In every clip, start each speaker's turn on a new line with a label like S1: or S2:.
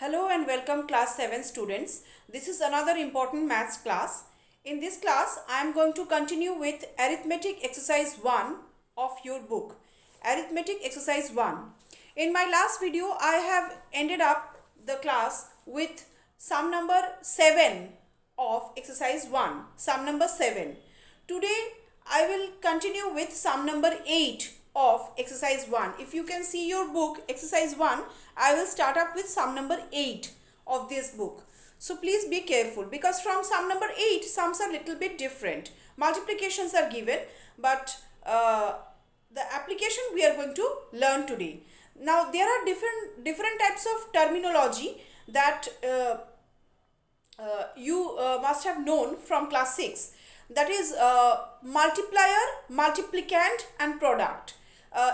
S1: Hello and welcome class 7 students. This is another important maths class. In this class, I am going to continue with arithmetic exercise 1 of your book. Arithmetic exercise 1. In my last video, I have ended up the class with sum number 7 of exercise 1. Sum number 7. Today, I will continue with sum number 8 of exercise 1. If you can see your book exercise 1, I will start up with sum number 8 of this book. So please be careful because from sum number 8 sums are little bit different. Multiplications are given, but the application we are going to learn today. Now there are different types of terminology that you must have known from class 6. That is multiplier, multiplicand and product.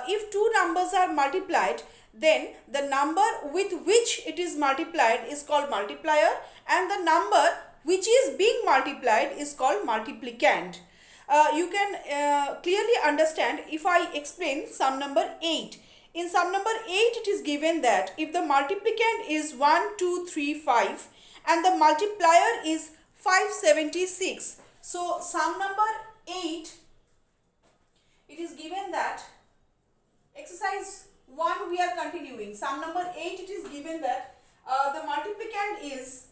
S1: If two numbers are multiplied, then the number with which it is multiplied is called multiplier and the number which is being multiplied is called multiplicand. You can clearly understand if I explain sum number 8. In sum number 8 it is given that if the multiplicand is 1, 2, 3, 5 and the multiplier is 576. So sum number 8, it is given that exercise 1 we are continuing. Sum number 8 it is given that the multiplicand is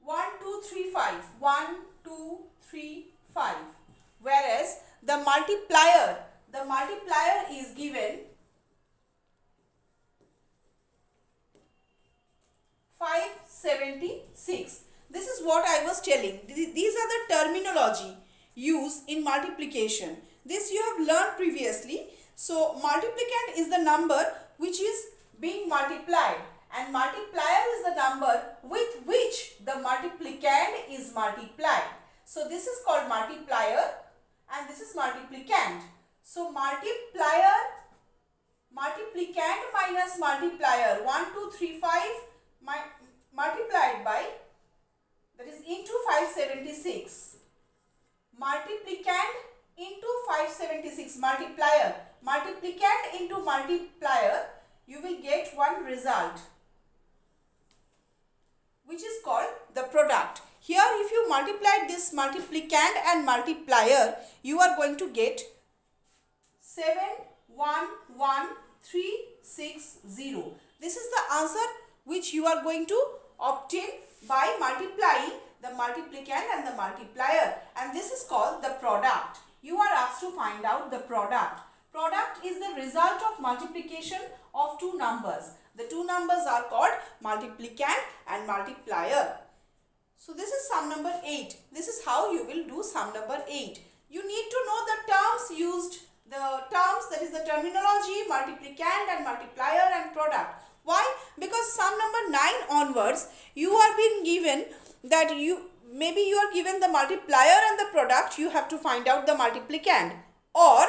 S1: 1, 2, 3, 5. 1, 2, 3, 5. Whereas the multiplier is given 576. This is what I was telling. These are the terminology used in multiplication. This you have learned previously. So multiplicand is the number which is being multiplied and multiplier is the number with which the multiplicand is multiplied. So this is called multiplier and this is multiplicand. So multiplicand minus multiplier 1, 2, 3, 5 multiplied by, that is into 576. Multiplicand into 576 multiplier. Multiplicand into multiplier, you will get one result which is called the product. Here if you multiply this multiplicand and multiplier, you are going to get 711,360. This is the answer which you are going to obtain by multiplying the multiplicand and the multiplier, and this is called the product. You are asked to find out the product. Product is the result of multiplication of two numbers. The two numbers are called multiplicand and multiplier. So this is sum number 8. This is how you will do sum number 8. You need to know the terms used, that is the terminology, multiplicand and multiplier and product. Why? Because sum number 9 onwards, you are being given that maybe you are given the multiplier and the product, you have to find out the multiplicand, or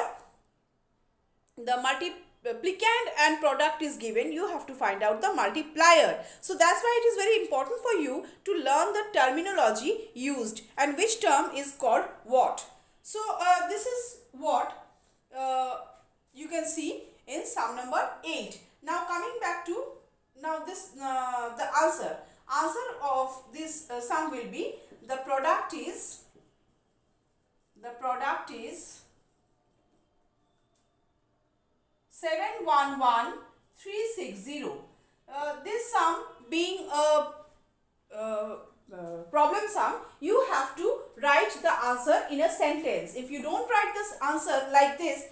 S1: the multiplicand and product is given, you have to find out the multiplier. So that's why it is very important for you to learn the terminology used and which term is called what. So this is what you can see in sum number 8. Now coming back to this the answer of this sum will be the product is 711,360. This sum being a problem sum, you have to write the answer in a sentence. If you don't write this answer like this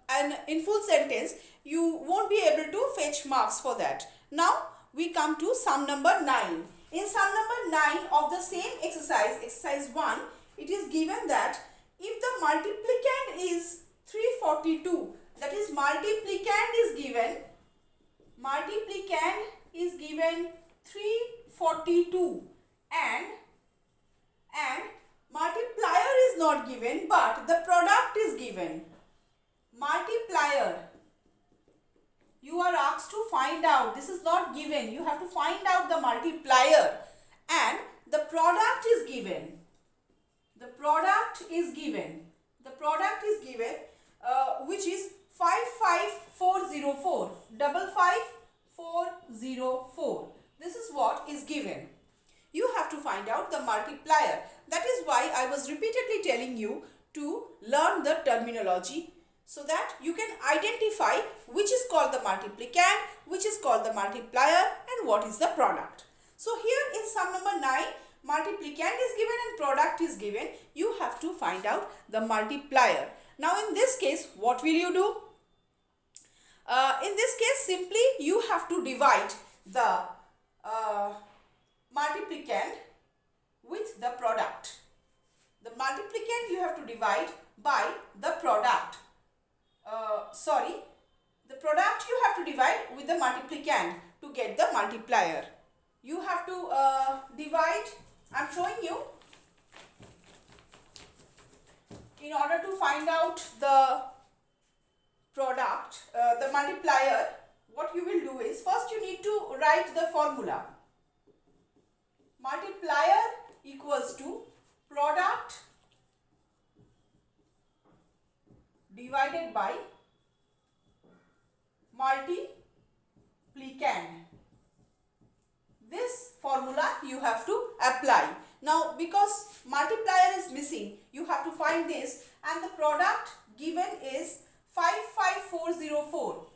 S1: and in full sentence, you won't be able to fetch marks for that. Now we come to sum number 9. In sum number 9 of the same exercise 1, it is given that if the multiplicand is 342, that is multiplicand is given 342 and multiplier is not given but the product is given. Multiplier, you are asked to find out, this is not given, you have to find out the multiplier, and the product is given. The product is given. you to learn the terminology so that you can identify which is called the multiplicand, which is called the multiplier, and what is the product. So here in sum number 9, multiplicand is given and product is given. You have to find out the multiplier. Now in this case, what will you do? In this case, simply you have to divide the multiplicand with the product. The multiplicand you have to divide by the product. The product you have to divide with the multiplicand to get the multiplier. You have to divide, I am showing you. In order to find out the product, the multiplier, what you will do is, first you need to write the formula. Multiplier equals to product divided by multiplicand. This formula you have to apply. Now because multiplier is missing, you have to find this, and the product given is 55404.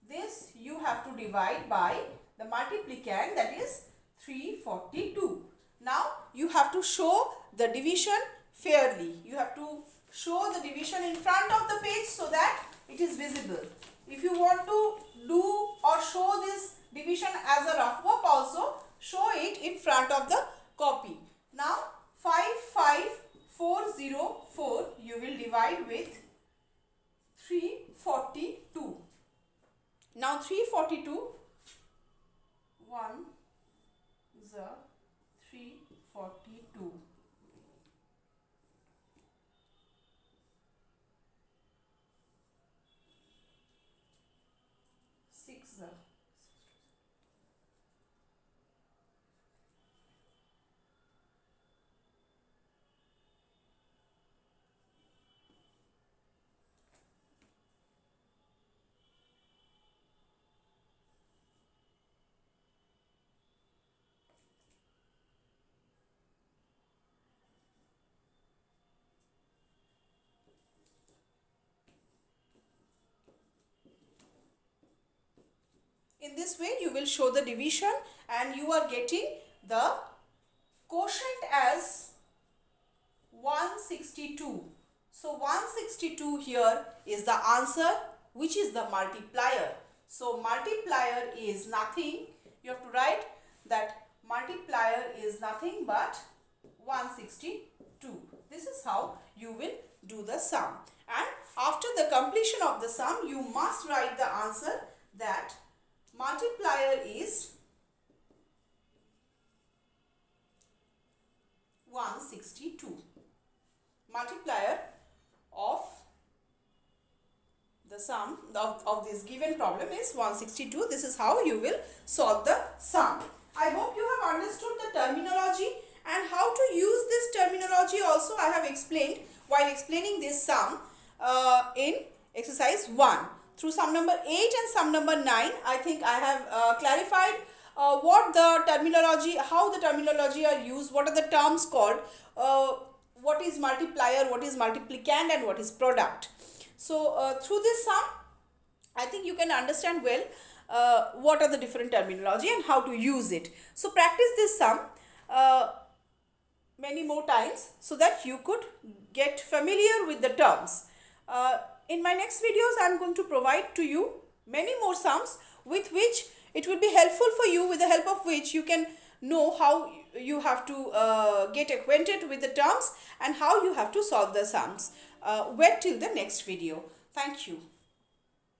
S1: This you have to divide by the multiplicand, that is 342. Now you have to show the division fairly. You have to show the division in front of the page so that it is visible. If you want to do or show this division as a rough work also, show it in front of the copy. Now 55404 you will divide with 342. Now 342, 1 is a 342. 6 is a In this way you will show the division and you are getting the quotient as 162. So 162 here is the answer, which is the multiplier. So multiplier is nothing. You have to write that multiplier is nothing but 162. This is how you will do the sum. And after the completion of the sum, you must write the answer that multiplier is 162. Multiplier of the sum of this given problem is 162. This is how you will solve the sum. I hope you have understood the terminology and how to use this terminology also I have explained while explaining this sum in exercise 1. Through sum number 8 and sum number 9, I think I have clarified what the terminology, how the terminology are used, what are the terms called, what is multiplier, what is multiplicand, and what is product. So through this sum, I think you can understand well what are the different terminology and how to use it. So practice this sum many more times so that you could get familiar with the terms. In my next videos, I am going to provide to you many more sums with which it will be helpful for you, with the help of which you can know how you have to get acquainted with the terms and how you have to solve the sums. Wait till the next video. Thank you.